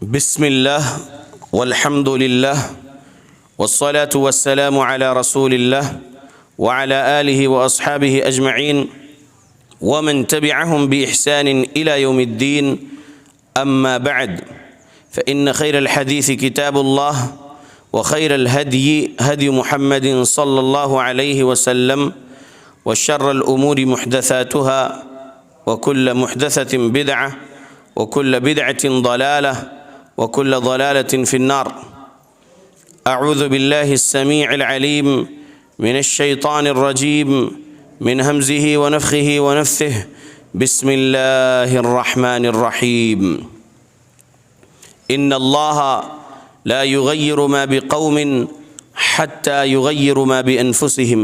بسم الله والحمد لله والصلاة والسلام على رسول الله وعلى آله وأصحابه أجمعين ومن تبعهم بإحسان إلى يوم الدين. أما بعد، فإن خير الحديث كتاب الله وخير الهدي هدي محمد صلى الله عليه وسلم وشر الأمور محدثاتها وكل محدثة بدعة وكل بدعة ضلالة وكل ضلالة في النار. أعوذ بالله السميع العليم من الشيطان الرجيم من همزه ونفخه ونفثه. بسم الله الرحمن الرحيم. إن الله لا يغير ما بقوم حتى يغيروا ما بأنفسهم.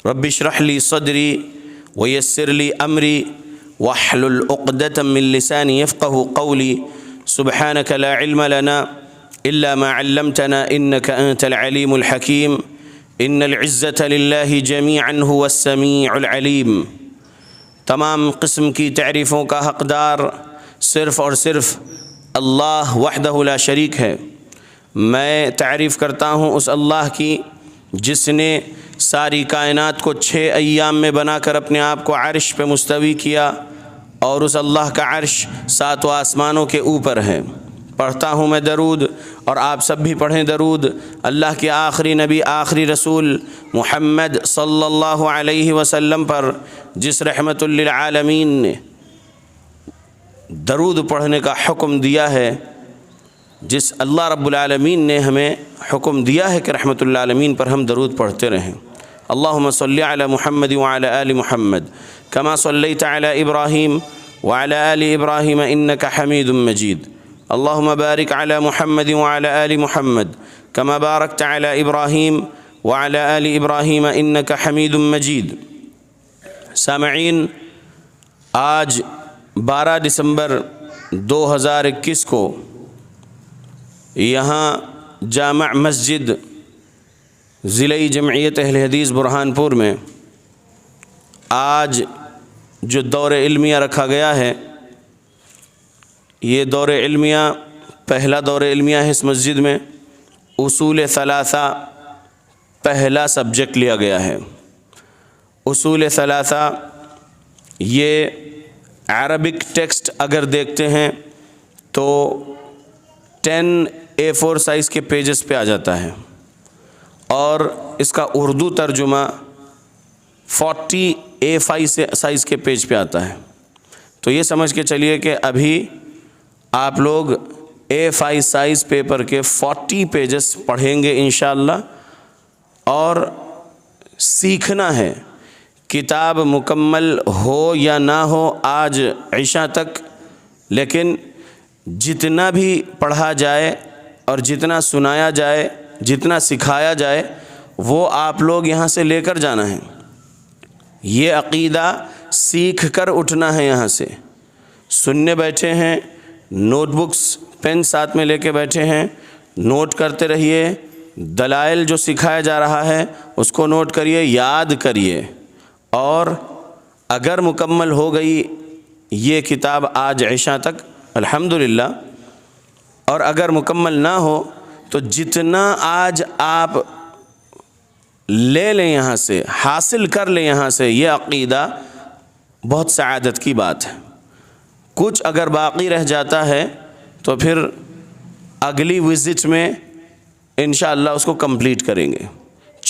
رب اشرح لي صدري ويسر لي أمري واحلل عقدة من لساني يفقه قولي. سبحانك لا علم لنا إلا ما علمتنا إنك أنت العليم الحكيم. إن العزة لله جميعا هو السميع العليم. تمام قسم کی تعریفوں کا حقدار صرف اور صرف اللہ وحدہ لا شریک ہے. میں تعریف کرتا ہوں اس اللہ کی جس نے ساری کائنات کو 6 ایام میں بنا کر اپنے آپ کو عرش پہ مستوی کیا، اور اس اللہ کا عرش 7 آسمانوں کے اوپر ہے. پڑھتا ہوں میں درود، اور آپ سب بھی پڑھیں درود اللہ کے آخری نبی آخری رسول محمد صلی اللہ علیہ وسلم پر، جس رحمت للعالمین نے درود پڑھنے کا حکم دیا ہے، جس اللہ رب العالمین نے ہمیں حکم دیا ہے کہ رحمت للعالمین پر ہم درود پڑھتے رہیں. اللہم صلی علی محمد وعلی آل محمد کما صلیت علی ابراہیم وعلی آل ابراہیم انک حمید مجید. اللہم بارک علی محمد وعلی آل محمد کما بارکت علی ابراہیم وعلی آل ابراہیم انک حمید مجید. سامعین، آج 12 دسمبر 2021 کو یہاں جامع مسجد ضلع جمعیت اہل حدیث برہانپور میں آج جو دور علمیہ رکھا گیا ہے، یہ دور علمیہ پہلا دور علمیہ ہے. اس مسجد میں اصول ثلاثہ پہلا سبجیکٹ لیا گیا ہے. اصول ثلاثہ یہ عربک ٹیکسٹ اگر دیکھتے ہیں تو 10 A4 سائز کے پیجز پہ آ جاتا ہے، اور اس کا اردو ترجمہ 40 A5 سائز کے پیج پہ آتا ہے. تو یہ سمجھ کے چلیے کہ ابھی آپ لوگ A5 سائز پیپر کے 40 پیجز پڑھیں گے انشاءاللہ. اور سیکھنا ہے، کتاب مکمل ہو یا نہ ہو آج عشاء تک، لیکن جتنا بھی پڑھا جائے اور جتنا سنایا جائے، جتنا سکھایا جائے، وہ آپ لوگ یہاں سے لے کر جانا ہے. یہ عقیدہ سیکھ کر اٹھنا ہے. یہاں سے سننے بیٹھے ہیں، نوٹ بکس پین ساتھ میں لے کے بیٹھے ہیں، نوٹ کرتے رہیے. دلائل جو سکھایا جا رہا ہے اس کو نوٹ کریے، یاد کریے. اور اگر مکمل ہو گئی یہ کتاب آج عشاء تک الحمدللہ، اور اگر مکمل نہ ہو تو جتنا آج آپ لے لیں یہاں سے، حاصل کر لیں یہاں سے، یہ عقیدہ بہت سعادت کی بات ہے. کچھ اگر باقی رہ جاتا ہے تو پھر اگلی وزٹ میں انشاءاللہ اس کو کمپلیٹ کریں گے.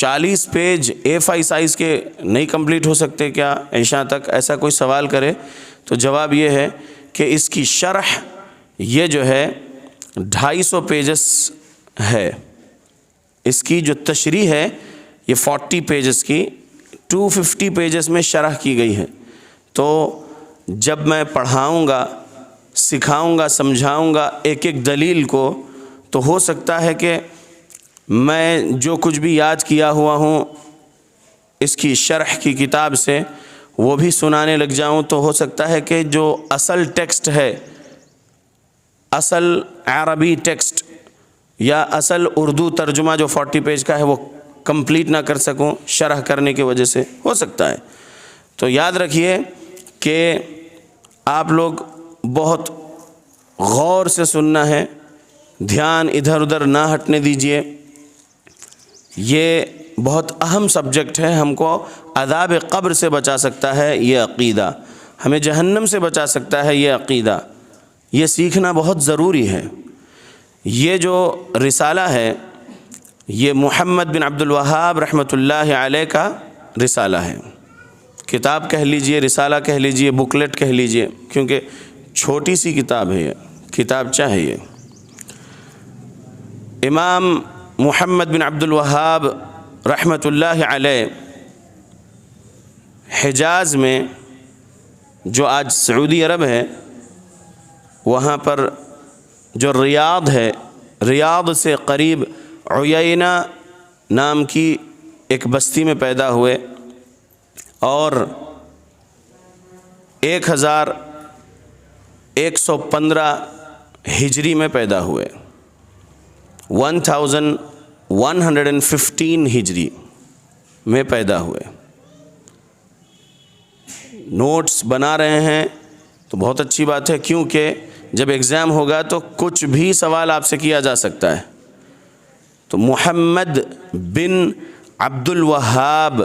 40 پیج A5 سائز کے نہیں کمپلیٹ ہو سکتے کیا عشاء تک؟ ایسا کوئی سوال کرے تو جواب یہ ہے کہ اس کی شرح یہ جو ہے 250 پیجز ہے. اس کی جو تشریح ہے یہ 40 پیجز کی 250 پیجز میں شرح کی گئی ہے. تو جب میں پڑھاؤں گا، سکھاؤں گا، سمجھاؤں گا ایک ایک دلیل کو، تو ہو سکتا ہے کہ میں جو کچھ بھی یاد کیا ہوا ہوں اس کی شرح کی کتاب سے وہ بھی سنانے لگ جاؤں. تو ہو سکتا ہے کہ جو اصل ٹیکسٹ ہے، اصل عربی ٹیکسٹ یا اصل اردو ترجمہ جو 40 پیج کا ہے وہ کمپلیٹ نہ کر سکوں شرح کرنے کی وجہ سے، ہو سکتا ہے. تو یاد رکھیے کہ آپ لوگ بہت غور سے سننا ہے، دھیان ادھر ادھر نہ ہٹنے دیجیے. یہ بہت اہم سبجیکٹ ہے، ہم کو عذاب قبر سے بچا سکتا ہے یہ عقیدہ، ہمیں جہنم سے بچا سکتا ہے یہ عقیدہ. یہ سیکھنا بہت ضروری ہے. یہ جو رسالہ ہے یہ محمد بن عبد الوہاب رحمۃ اللہ علیہ کا رسالہ ہے. کتاب کہہ لیجئے، رسالہ کہہ لیجئے، بکلیٹ کہہ لیجئے، کیونکہ چھوٹی سی کتاب ہے، یہ کتابچہ ہے. یہ امام محمد بن عبد الوہاب رحمۃ اللہ علیہ حجاز میں، جو آج سعودی عرب ہے، وہاں پر جو ریاض ہے، ریاض سے قریب عیینہ نام کی ایک بستی میں پیدا ہوئے اور 1115 ہجری میں پیدا ہوئے. 1115 ہجری میں پیدا ہوئے. نوٹس بنا رہے ہیں تو بہت اچھی بات ہے، کیونکہ جب ایگزام ہوگا تو کچھ بھی سوال آپ سے کیا جا سکتا ہے. تو محمد بن عبد الوہاب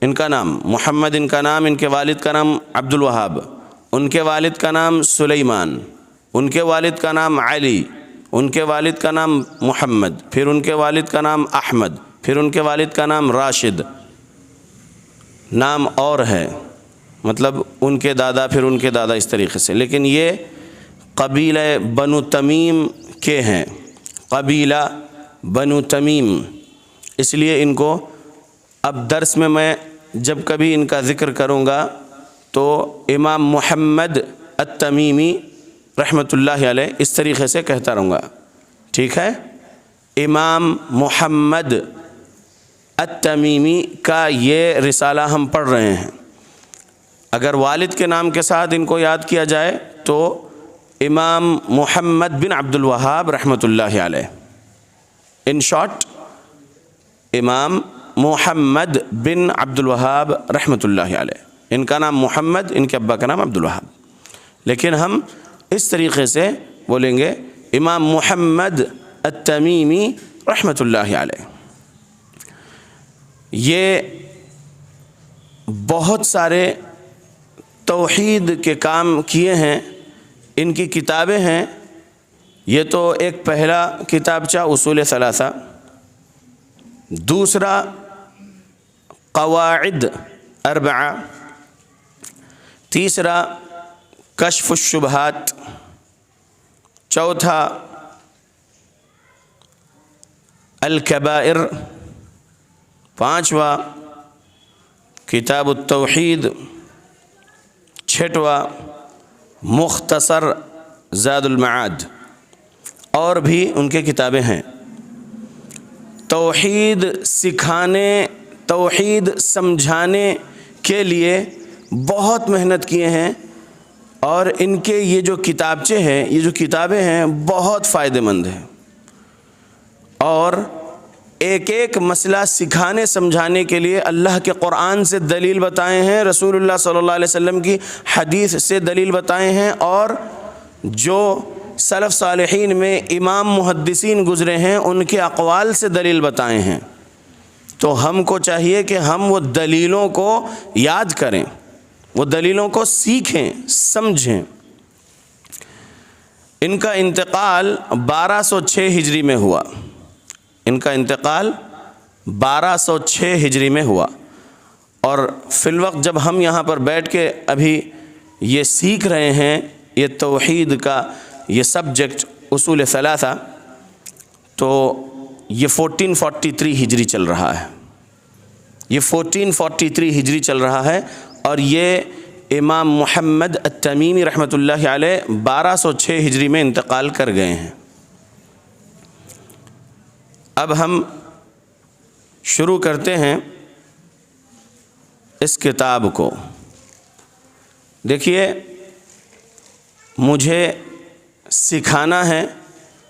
ان کا نام، محمد ان کا نام، ان کے والد کا نام عبد الوہاب، ان کے والد کا نام سلیمان، ان کے والد کا نام علی، ان کے والد کا نام محمد، پھر ان کے والد کا نام احمد، پھر ان کے والد کا نام راشد. نام اور ہے، مطلب ان کے دادا، پھر ان کے دادا، اس طریقے سے. لیکن یہ قبیلہ بنو تمیم کے ہیں، قبیلہ بنو تمیم. اس لیے ان کو اب درس میں جب کبھی ان کا ذکر کروں گا تو امام محمد التمیمی رحمۃ اللہ علیہ اس طریقے سے کہتا رہوں گا. ٹھیک ہے؟ امام محمد التمیمی کا یہ رسالہ ہم پڑھ رہے ہیں. اگر والد کے نام کے ساتھ ان کو یاد کیا جائے تو امام محمد بن عبد الوہاب رحمۃ اللہ علیہ. ان شارٹ امام محمد بن عبد الوہاب رحمۃ اللہ علیہ. ان کا نام محمد، ان کے ابا کا نام عبد الوہاب، لیکن ہم اس طریقے سے بولیں گے امام محمد التمیمی رحمۃ اللہ علیہ. یہ بہت سارے توحید کے کام کیے ہیں، ان کی کتابیں ہیں. یہ تو ایک پہلا کتابچہ اصول ثلاثہ، دوسرا قواعد اربعہ، تیسرا کشف الشبہات، چوتھا الکبائر، پانچواں کتاب التوحید، چھٹواں مختصر زاد المعاد، اور بھی ان کے کتابیں ہیں. توحید سکھانے، توحید سمجھانے کے لیے بہت محنت کیے ہیں، اور ان کے یہ جو کتابچے ہیں، یہ جو کتابیں ہیں، بہت فائدہ مند ہیں. اور ایک ایک مسئلہ سکھانے سمجھانے کے لیے اللہ کے قرآن سے دلیل بتائے ہیں، رسول اللہ صلی اللہ علیہ وسلم کی حدیث سے دلیل بتائے ہیں، اور جو سلف صالحین میں امام محدثین گزرے ہیں ان کے اقوال سے دلیل بتائے ہیں. تو ہم کو چاہیے کہ ہم وہ دلیلوں کو یاد کریں، وہ دلیلوں کو سیکھیں، سمجھیں. ان کا انتقال 1206 ہجری میں ہوا. ان کا انتقال 1206 ہجری میں ہوا. اور فی الوقت جب ہم یہاں پر بیٹھ کے ابھی یہ سیکھ رہے ہیں، یہ توحید کا یہ سبجیکٹ اصول ثلاثہ، تو یہ 1443 ہجری چل رہا ہے. یہ 1443 ہجری چل رہا ہے، اور یہ امام محمد التمیمی رحمۃ اللہ علیہ 1206 ہجری میں انتقال کر گئے ہیں. اب ہم شروع کرتے ہیں اس کتاب کو. دیکھیے، مجھے سکھانا ہے،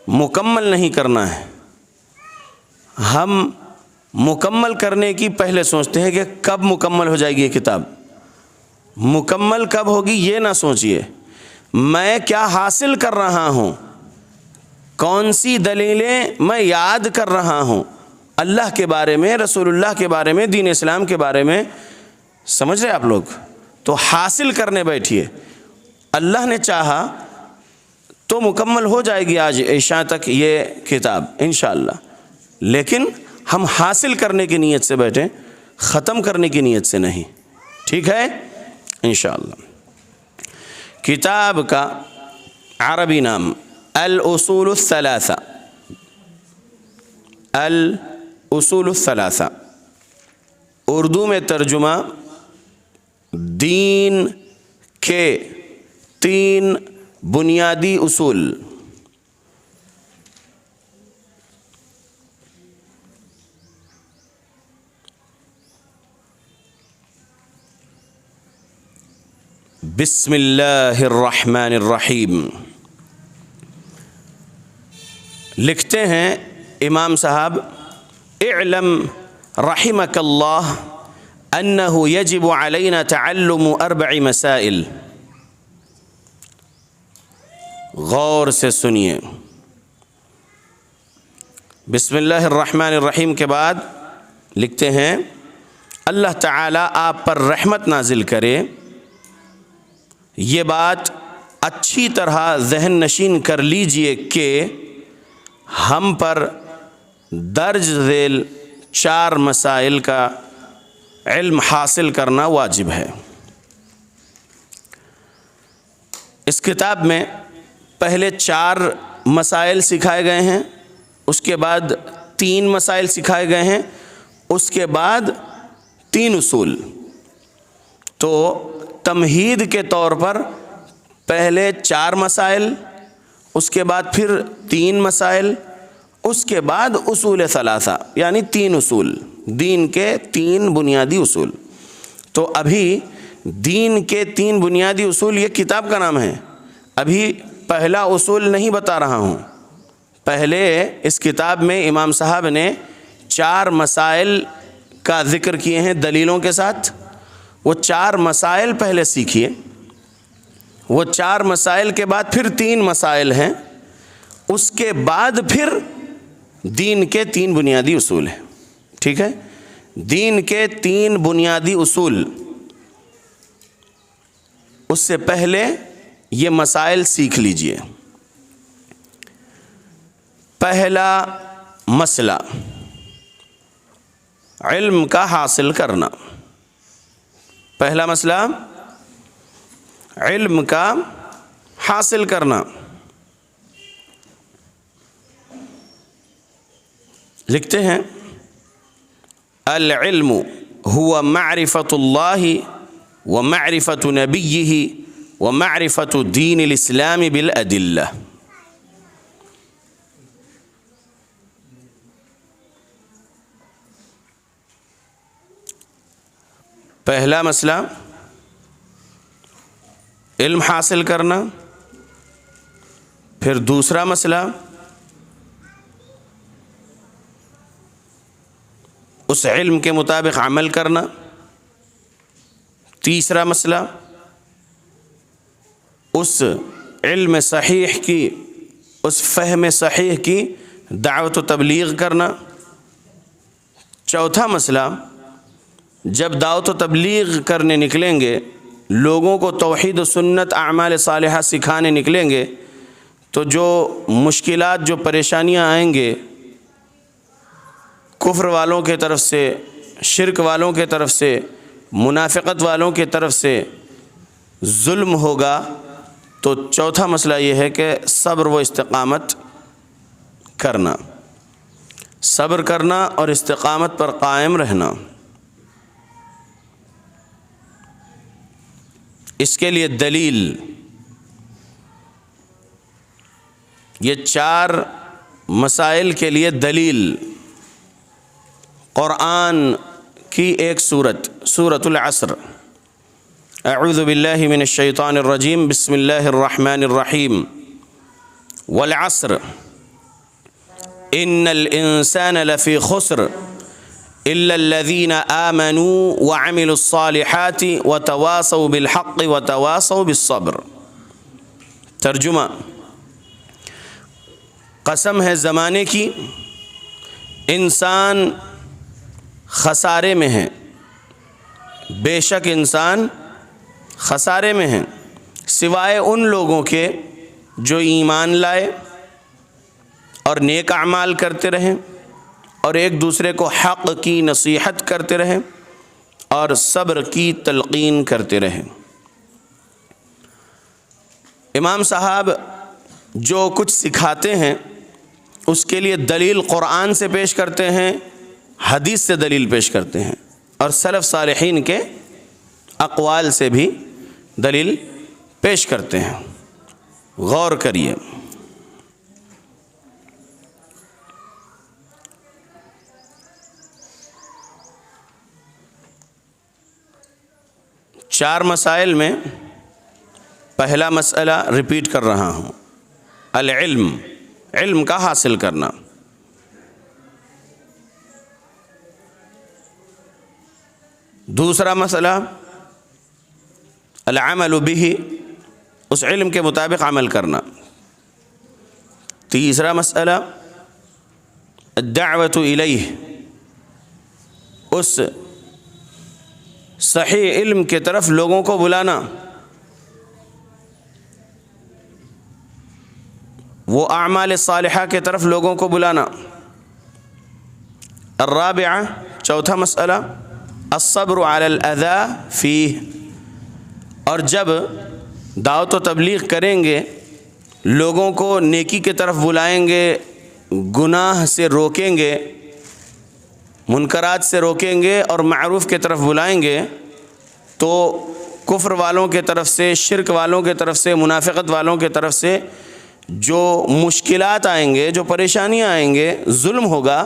مکمل نہیں کرنا ہے. ہم مکمل کرنے کی پہلے سوچتے ہیں کہ کب مکمل ہو جائے گی یہ کتاب. مکمل کب ہوگی یہ نہ سوچئے، میں کیا حاصل کر رہا ہوں، کون سی دلیلیں میں یاد کر رہا ہوں اللہ کے بارے میں، رسول اللہ کے بارے میں، دین اسلام کے بارے میں. سمجھ رہے آپ لوگ؟ تو حاصل کرنے بیٹھیے. اللہ نے چاہا تو مکمل ہو جائے گی آج عشاء تک یہ کتاب انشاءاللہ، لیکن ہم حاصل کرنے کی نیت سے بیٹھیں، ختم کرنے کی نیت سے نہیں. ٹھیک ہے انشاءاللہ. کتاب کا عربی نام الاصول الثلاثہ، الاصول الثلاثہ. اردو میں ترجمہ دین کے 3 بنیادی اصول. بسم اللہ الرحمن الرحیم. لکھتے ہیں امام صاحب، اعلم رحمک اللہ انہ یجب علینا تعلم 4 مسائل. غور سے سنیے. بسم اللہ الرحمن الرحیم کے بعد لکھتے ہیں اللہ تعالیٰ آپ پر رحمت نازل کرے. یہ بات اچھی طرح ذہن نشین کر لیجئے کہ ہم پر درج ذیل 4 مسائل کا علم حاصل کرنا واجب ہے. اس کتاب میں پہلے 4 مسائل سکھائے گئے ہیں، اس کے بعد 3 مسائل سکھائے گئے ہیں، اس کے بعد 3 اصول. تو تمہید کے طور پر پہلے 4 مسائل، اس کے بعد پھر 3 مسائل، اس کے بعد اصول ثلاثہ یعنی 3 اصول، دین کے 3 بنیادی اصول. تو ابھی دین کے 3 بنیادی اصول یہ کتاب کا نام ہے. ابھی پہلا اصول نہیں بتا رہا ہوں. پہلے اس کتاب میں امام صاحب نے 4 مسائل کا ذکر کیے ہیں دلیلوں کے ساتھ. وہ 4 مسائل پہلے سیکھیے. وہ 4 مسائل کے بعد پھر 3 مسائل ہیں، اس کے بعد پھر دین کے 3 بنیادی اصول ہیں. ٹھیک ہے؟ دین کے 3 بنیادی اصول، اس سے پہلے یہ مسائل سیکھ لیجئے. پہلا مسئلہ علم کا حاصل کرنا. پہلا مسئلہ علم کا حاصل کرنا. لکھتے ہیں العلم هو معرفة الله ومعرفة نبيه ومعرفة دين الإسلام بالأدلة. پہلا مسئلہ علم حاصل کرنا. پھر دوسرا مسئلہ اس علم کے مطابق عمل کرنا. تیسرا مسئلہ اس علم صحیح کی، اس فہم صحیح کی دعوت و تبلیغ کرنا. چوتھا مسئلہ جب دعوت و تبلیغ کرنے نکلیں گے، لوگوں کو توحید و سنت اعمال صالحہ سکھانے نکلیں گے، تو جو مشکلات، جو پریشانیاں آئیں گے کفر والوں کے طرف سے، شرک والوں کے طرف سے، منافقت والوں کے طرف سے ظلم ہوگا. تو چوتھا مسئلہ یہ ہے کہ صبر و استقامت کرنا، صبر کرنا اور استقامت پر قائم رہنا. اس کے لیے دلیل، یہ 4 مسائل کے لیے دلیل قرآن کی ایک سورت، سورۃ العصر. اعوذ باللہ من الشیطان الرجیم، بسم اللہ الرحمن الرحیم. والعصر ان الانسان لفی خسر الا الذین آمنوا وعملوا الصالحات وتواصوا بالحق وتواصوا بالصبر. ترجمہ: قسم ہے زمانے کی، انسان خسارے میں ہے، بے شک انسان خسارے میں ہیں، سوائے ان لوگوں کے جو ایمان لائے اور نیک اعمال کرتے رہیں اور ایک دوسرے کو حق کی نصیحت کرتے رہیں اور صبر کی تلقین کرتے رہیں۔ امام صاحب جو کچھ سکھاتے ہیں اس کے لیے دلیل قرآن سے پیش کرتے ہیں، حدیث سے دلیل پیش کرتے ہیں، اور سلف صالحین کے اقوال سے بھی دلیل پیش کرتے ہیں۔ غور کریے، چار مسائل میں پہلا مسئلہ ریپیٹ کر رہا ہوں، العلم، علم کا حاصل کرنا۔ دوسرا مسئلہ العمل به، اس علم کے مطابق عمل کرنا۔ تیسرا مسئلہ الدعوۃ الیہ، اس صحیح علم کے طرف لوگوں کو بلانا، وہ اعمال صالحہ کے طرف لوگوں کو بلانا۔ الرابعہ، چوتھا مسئلہ الصبر علی الاذی فیہ، اور جب دعوت و تبلیغ کریں گے، لوگوں کو نیکی کی طرف بلائیں گے، گناہ سے روکیں گے، منکرات سے روکیں گے اور معروف کی طرف بلائیں گے، تو کفر والوں کے طرف سے، شرک والوں کے طرف سے، منافقت والوں کے طرف سے جو مشکلات آئیں گے، جو پریشانیاں آئیں گے، ظلم ہوگا،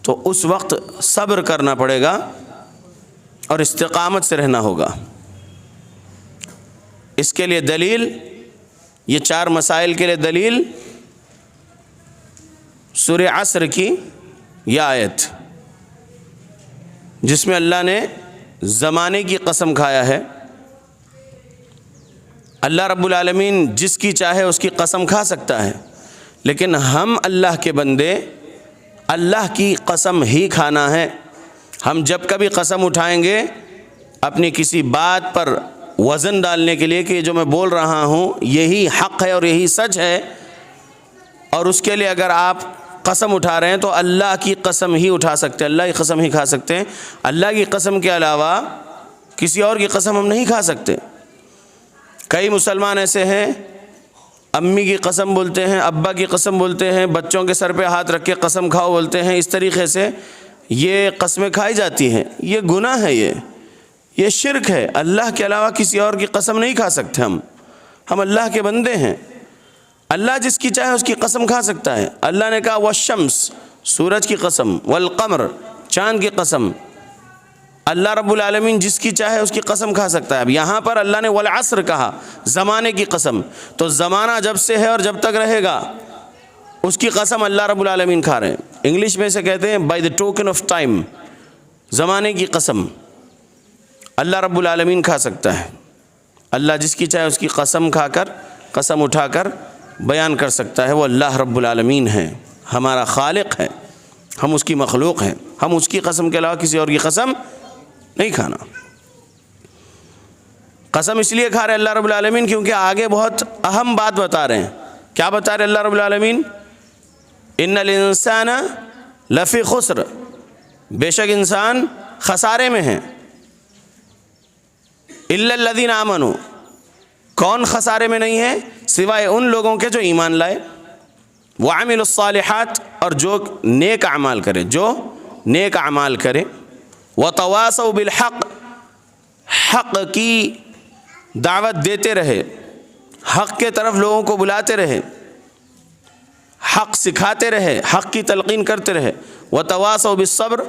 تو اس وقت صبر کرنا پڑے گا اور استقامت سے رہنا ہوگا۔ اس کے لیے دلیل، یہ چار مسائل کے لیے دلیل سورہ عصر کی یہ آیت، جس میں اللہ نے زمانے کی قسم کھایا ہے۔ اللہ رب العالمین جس کی چاہے اس کی قسم کھا سکتا ہے، لیکن ہم اللہ کے بندے اللہ کی قسم ہی کھانا ہے۔ ہم جب کبھی قسم اٹھائیں گے اپنی کسی بات پر وزن ڈالنے کے لیے کہ جو میں بول رہا ہوں یہی حق ہے اور یہی سچ ہے، اور اس کے لیے اگر آپ قسم اٹھا رہے ہیں تو اللہ کی قسم ہی اٹھا سکتے ہیں، اللہ کی قسم ہی کھا سکتے ہیں۔ اللہ کی قسم کے علاوہ کسی اور کی قسم ہم نہیں کھا سکتے۔ کئی مسلمان ایسے ہیں امی کی قسم بولتے ہیں، ابا کی قسم بولتے ہیں، بچوں کے سر پہ ہاتھ رکھ کے قسم کھاؤ بولتے ہیں، اس طریقے سے یہ قسمیں کھائی جاتی ہیں۔ یہ گناہ ہے، یہ شرک ہے۔ اللہ کے علاوہ کسی اور کی قسم نہیں کھا سکتے ہم اللہ کے بندے ہیں۔ اللہ جس کی چاہے اس کی قسم کھا سکتا ہے۔ اللہ نے کہا والشمس، سورج کی قسم، والقمر، چاند کی قسم۔ اللہ رب العالمین جس کی چاہے اس کی قسم کھا سکتا ہے۔ اب یہاں پر اللہ نے والعصر کہا، زمانے کی قسم، تو زمانہ جب سے ہے اور جب تک رہے گا اس کی قسم اللہ رب العالمین کھا رہے ہیں۔ انگلش میں اسے کہتے ہیں by the token of time, زمانے کی قسم اللہ رب العالمین کھا سکتا ہے۔ اللہ جس کی چاہے اس کی قسم کھا کر، قسم اٹھا کر بیان کر سکتا ہے۔ وہ اللہ رب العالمین ہے، ہمارا خالق ہے، ہم اس کی مخلوق ہیں، ہم اس کی قسم کے علاوہ کسی اور کی قسم نہیں کھانا۔ قسم اس لیے کھا رہے اللہ رب العالمین کیونکہ آگے بہت اہم بات بتا رہے ہیں۔ کیا بتا رہے اللہ رب العالمین؟ ان الانسان لفی خسر، بے شک انسان خسارے میں ہے۔ الا الذین آمنوا، کون خسارے میں نہیں ہے؟ سوائے ان لوگوں کے جو ایمان لائے، وعملوا الصالحات، اور جو نیک اعمال کرے، جو نیک اعمال کرے، وتواصوا بالحق، حق کی دعوت دیتے رہے، حق کے طرف لوگوں کو بلاتے رہے، حق سکھاتے رہے، حق کی تلقین کرتے رہے، وتواصوا بالصبر،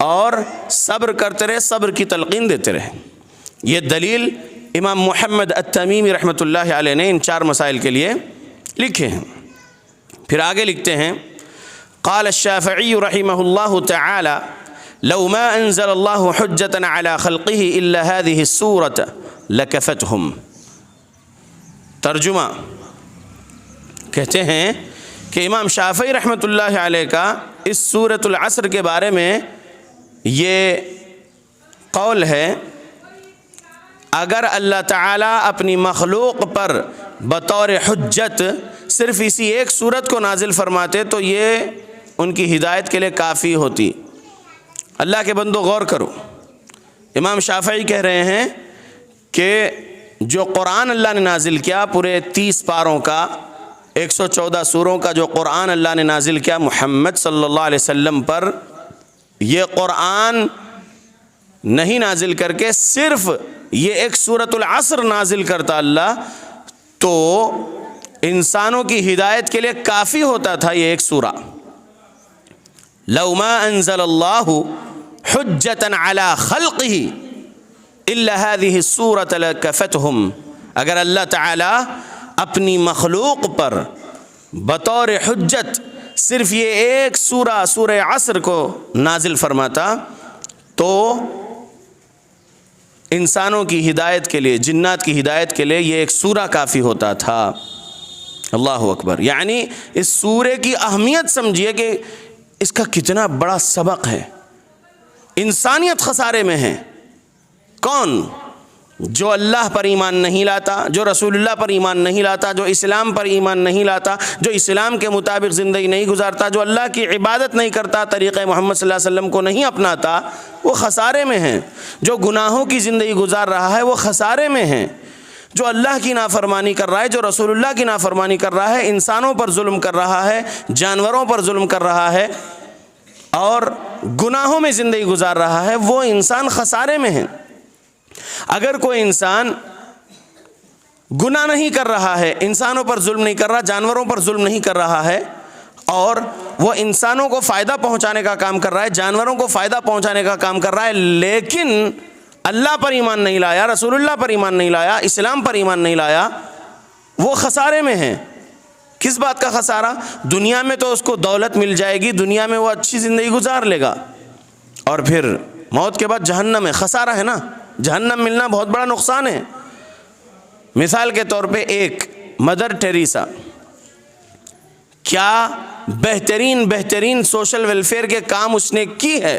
اور صبر کرتے رہے، صبر کی تلقین دیتے رہے۔ یہ دلیل امام محمد التمیمی رحمۃ اللہ علیہ نے ان چار مسائل کے لیے لکھے ہیں۔ پھر آگے لکھتے ہیں قال الشافعی رحمہ اللہ تعالی لو ما انزل اللہ حجة على خلقه الا هذه السورة لكفتهم۔ ترجمہ، کہتے ہیں کہ امام شافعی رحمۃ اللہ علیہ کا اس سورۃ العصر کے بارے میں یہ قول ہے، اگر اللہ تعالیٰ اپنی مخلوق پر بطور حجت صرف اسی ایک سورت کو نازل فرماتے تو یہ ان کی ہدایت کے لیے کافی ہوتی۔ اللہ کے بندو غور کرو، امام شافعی کہہ رہے ہیں کہ جو قرآن اللہ نے نازل کیا پورے 30 پاروں کا 114 سوروں کا جو قرآن اللہ نے نازل کیا محمد صلی اللہ علیہ وسلم پر، یہ قرآن نہیں نازل کر کے صرف یہ ایک سورۃ العصر نازل کرتا اللہ تو انسانوں کی ہدایت کے لیے کافی ہوتا تھا یہ ایک سورہ۔ لو ما انزل اللہ حجتا علی خلقہ الا هذه السورۃ لکفتہم، اگر اللہ تعالی اپنی مخلوق پر بطور حجت صرف یہ ایک سورہ عصر کو نازل فرماتا تو انسانوں کی ہدایت کے لیے، جنات کی ہدایت کے لیے یہ ایک سورہ کافی ہوتا تھا۔ اللہ اکبر، یعنی اس سورے کی اہمیت سمجھیے کہ اس کا کتنا بڑا سبق ہے۔ انسانیت خسارے میں ہے، کون؟ جو اللہ پر ایمان نہیں لاتا، جو رسول اللہ پر ایمان نہیں لاتا، جو اسلام پر ایمان نہیں لاتا، جو اسلام کے مطابق زندگی نہیں گزارتا، جو اللہ کی عبادت نہیں کرتا، طریقہ محمد صلی اللہ علیہ وسلم کو نہیں اپناتا، وہ خسارے میں ہیں۔ جو گناہوں کی زندگی گزار رہا ہے وہ خسارے میں ہیں۔ جو اللہ کی نافرمانی کر رہا ہے، جو رسول اللہ کی نافرمانی کر رہا ہے، انسانوں پر ظلم کر رہا ہے، جانوروں پر ظلم کر رہا ہے اور گناہوں میں زندگی گزار رہا ہے، وہ انسان خسارے میں ہے۔ اگر کوئی انسان گناہ نہیں کر رہا ہے، انسانوں پر ظلم نہیں کر رہا، جانوروں پر ظلم نہیں کر رہا ہے اور وہ انسانوں کو فائدہ پہنچانے کا کام کر رہا ہے، جانوروں کو فائدہ پہنچانے کا کام کر رہا ہے، لیکن اللہ پر ایمان نہیں لایا، رسول اللہ پر ایمان نہیں لایا، اسلام پر ایمان نہیں لایا، وہ خسارے میں ہے۔ کس بات کا خسارہ؟ دنیا میں تو اس کو دولت مل جائے گی، دنیا میں وہ اچھی زندگی گزار لے گا، اور پھر موت کے بعد جہنم ہے، خسارہ ہے نا، جہنم ملنا بہت بڑا نقصان ہے۔ مثال کے طور پہ ایک مدر ٹیریسا، کیا بہترین سوشل ویلفیئر کے کام اس نے کی ہے،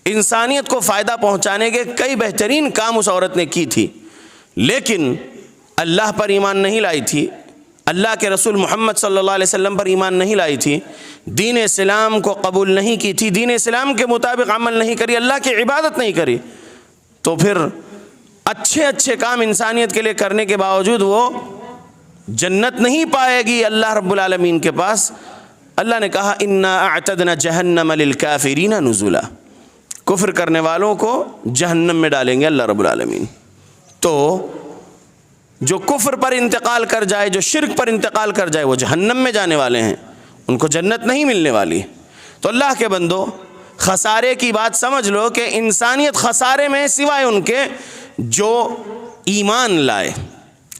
انسانیت کو فائدہ پہنچانے کے کئی بہترین کام اس عورت نے کی تھی، لیکن اللہ پر ایمان نہیں لائی تھی، اللہ کے رسول محمد صلی اللہ علیہ وسلم پر ایمان نہیں لائی تھی، دین اسلام کو قبول نہیں کی تھی، دین اسلام کے مطابق عمل نہیں کری، اللہ کی عبادت نہیں کری، تو پھر اچھے کام انسانیت کے لیے کرنے کے باوجود وہ جنت نہیں پائے گی اللہ رب العالمین کے پاس۔ اللہ نے کہا انا اعتدنا جہنم للکافرین نزلا، کفر کرنے والوں کو جہنم میں ڈالیں گے اللہ رب العالمین۔ تو جو کفر پر انتقال کر جائے، جو شرک پر انتقال کر جائے، وہ جہنم میں جانے والے ہیں، ان کو جنت نہیں ملنے والی۔ تو اللہ کے بندو، خسارے کی بات سمجھ لو کہ انسانیت خسارے میں سوائے ان کے جو ایمان لائے،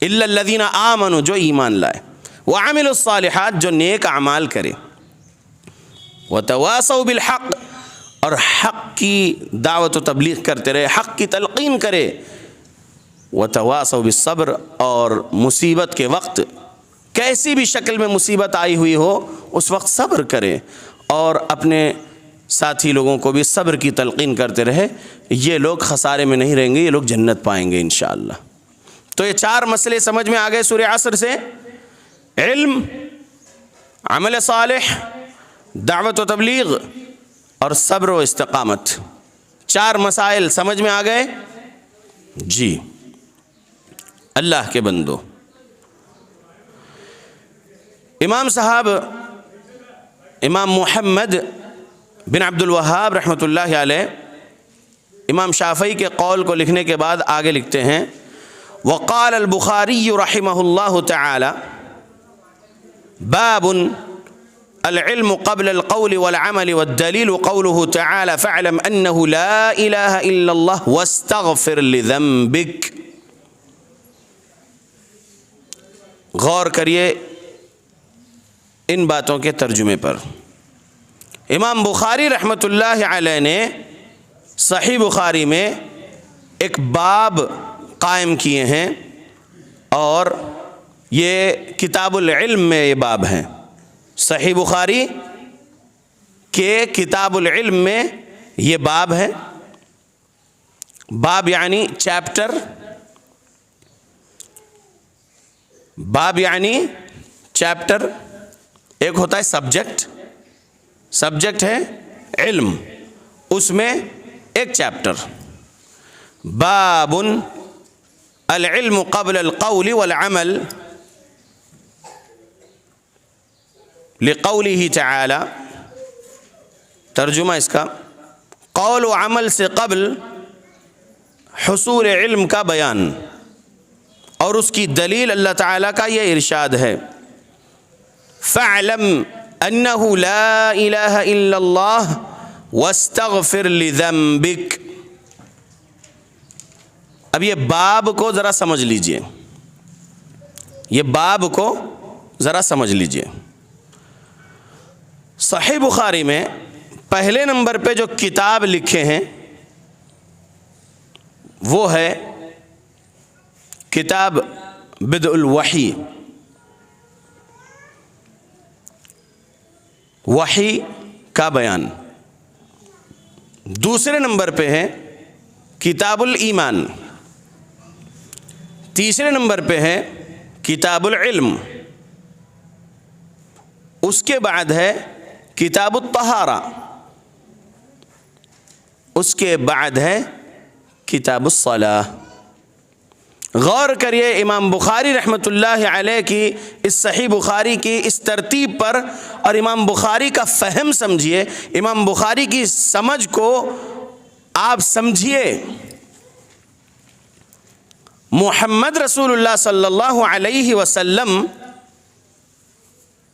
الا الذین آمنوا، جو ایمان لائے، وعملوا الصالحات، جو نیک اعمال کرے، وتواصوا بالحق، اور حق کی دعوت و تبلیغ کرتے رہے، حق کی تلقین کرے، وتواصوا بالصبر، اور مصیبت کے وقت کیسی بھی شکل میں مصیبت آئی ہوئی ہو اس وقت صبر کرے اور اپنے ساتھی لوگوں کو بھی صبر کی تلقین کرتے رہے، یہ لوگ خسارے میں نہیں رہیں گے، یہ لوگ جنت پائیں گے انشاءاللہ۔ تو یہ 4 مسئلے سمجھ میں آ گئے سورہ عصر سے، علم، عمل صالح، دعوت و تبلیغ اور صبر و استقامت، 4 مسائل سمجھ میں آ گئے جی۔ اللہ کے بندو، امام صاحب امام محمد بن عبد الوہاب رحمۃ اللہ علیہ امام شافعی کے قول کو لکھنے کے بعد آگے لکھتے ہیں، وقال البخاری رحمہ اللہ تعالی باب العلم قبل القول والعمل والدلیل قوله تعالی فاعلم انه لا الہ الا اللہ واستغفر لذنبک۔ غور کریے ان باتوں کے ترجمے پر۔ امام بخاری رحمۃ اللہ علیہ نے صحیح بخاری میں ایک باب قائم کیے ہیں اور یہ کتاب العلم میں یہ باب ہیں، صحیح بخاری کے کتاب العلم میں یہ باب ہے. باب یعنی چیپٹر، باب یعنی چیپٹر. ایک ہوتا ہے سبجیکٹ، سبجیکٹ ہے علم، اس میں ایک چیپٹر. باب العلم قبل القول والعمل لقوله تعالی. ترجمہ اس کا، قول و عمل سے قبل حصول علم کا بیان، اور اس کی دلیل اللہ تعالیٰ کا یہ ارشاد ہے، فَاعْلَمْ أَنَّهُ لَا إِلَهَ إِلَّا اللَّهُ وَاسْتَغْفِرْ لِذَنبِكَ. اب یہ باب کو ذرا سمجھ لیجئے، یہ باب کو ذرا سمجھ لیجئے. صحیح بخاری میں پہلے نمبر پہ جو کتاب لکھے ہیں وہ ہے کتاب بدء الوحی، وحی کا بیان. دوسرے نمبر پہ ہے کتاب الایمان. تیسرے نمبر پہ ہے کتاب العلم. اس کے بعد ہے کتاب الطہارہ. اس کے بعد ہے کتاب الصلاۃ. غور کریے امام بخاری رحمۃ اللہ علیہ کی اس صحیح بخاری کی اس ترتیب پر، اور امام بخاری کا فہم سمجھیے، امام بخاری کی سمجھ کو آپ سمجھیے. محمد رسول اللہ صلی اللہ علیہ وسلم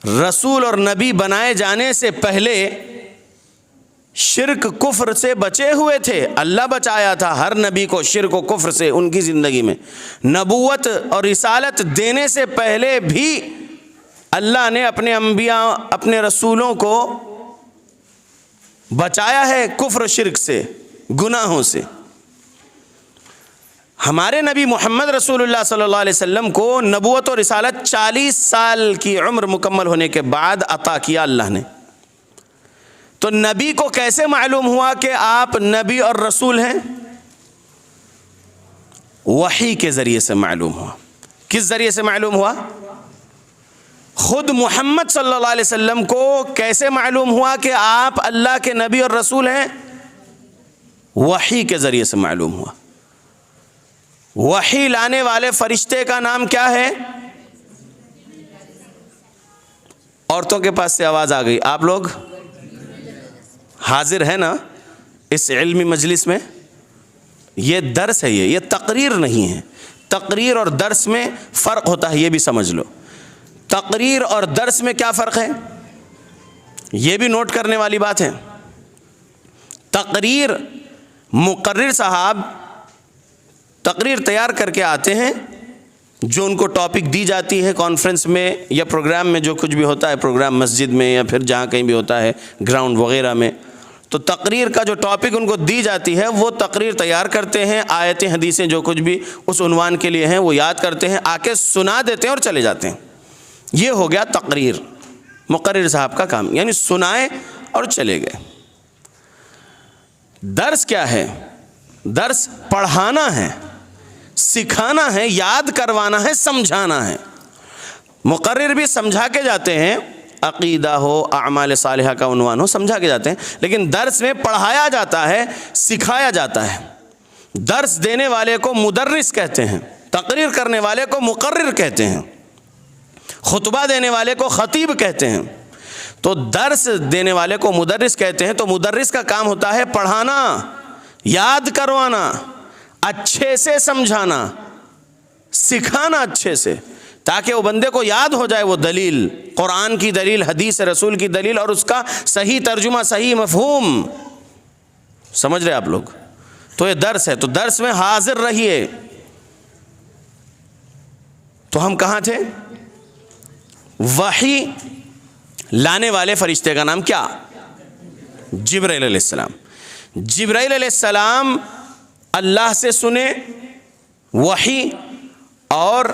رسول اور نبی بنائے جانے سے پہلے شرک کفر سے بچے ہوئے تھے. اللہ بچایا تھا ہر نبی کو شرک و کفر سے ان کی زندگی میں. نبوت اور رسالت دینے سے پہلے بھی اللہ نے اپنے انبیاء، اپنے رسولوں کو بچایا ہے کفر و شرک سے، گناہوں سے. ہمارے نبی محمد رسول اللہ صلی اللہ علیہ وسلم کو نبوت و رسالت 40 سال کی عمر مکمل ہونے کے بعد عطا کیا اللہ نے. تو نبی کو کیسے معلوم ہوا کہ آپ نبی اور رسول ہیں؟ وحی کے ذریعے سے معلوم ہوا. کس ذریعے سے معلوم ہوا؟ خود محمد صلی اللہ علیہ وسلم کو کیسے معلوم ہوا کہ آپ اللہ کے نبی اور رسول ہیں؟ وحی کے ذریعے سے معلوم ہوا. وحی لانے والے فرشتے کا نام کیا ہے؟ عورتوں کے پاس سے آواز آ گئی. آپ لوگ حاضر ہیں نا اس علمی مجلس میں؟ یہ درس ہے، یہ تقریر نہیں ہے. تقریر اور درس میں فرق ہوتا ہے، یہ بھی سمجھ لو. تقریر اور درس میں کیا فرق ہے یہ بھی نوٹ کرنے والی بات ہے. تقریر، مقرر صاحب تقریر تیار کر کے آتے ہیں، جو ان کو ٹاپک دی جاتی ہے کانفرنس میں یا پروگرام میں، جو کچھ بھی ہوتا ہے پروگرام مسجد میں یا پھر جہاں کہیں بھی ہوتا ہے گراؤنڈ وغیرہ میں، تو تقریر کا جو ٹاپک ان کو دی جاتی ہے وہ تقریر تیار کرتے ہیں. آیتیں حدیثیں جو کچھ بھی اس عنوان کے لیے ہیں وہ یاد کرتے ہیں، آ کے سنا دیتے ہیں اور چلے جاتے ہیں. یہ ہو گیا تقریر، مقرر صاحب کا کام، یعنی سنائے اور چلے گئے. درس کیا ہے؟ درس پڑھانا ہے، سکھانا ہے، یاد کروانا ہے، سمجھانا ہے. مقرر بھی سمجھا کے جاتے ہیں، عقیدہ ہو، اعمال صالحہ کا عنوان ہو، سمجھا کے جاتے ہیں. لیکن درس میں پڑھایا جاتا ہے، سکھایا جاتا ہے. درس دینے والے کو مدرس کہتے ہیں، تقریر کرنے والے کو مقرر کہتے ہیں، خطبہ دینے والے کو خطیب کہتے ہیں. تو درس دینے والے کو مدرس کہتے ہیں. تو مدرس کا کام ہوتا ہے پڑھانا، یاد کروانا، اچھے سے سمجھانا، سکھانا اچھے سے، تاکہ وہ بندے کو یاد ہو جائے وہ دلیل، قرآن کی دلیل، حدیث رسول کی دلیل، اور اس کا صحیح ترجمہ، صحیح مفہوم. سمجھ رہے آپ لوگ؟ تو یہ درس ہے. تو درس میں حاضر رہیے. تو ہم کہاں تھے؟ وحی لانے والے فرشتے کا نام کیا؟ جبرائیل علیہ السلام. جبرائیل علیہ السلام اللہ سے سنے وحی اور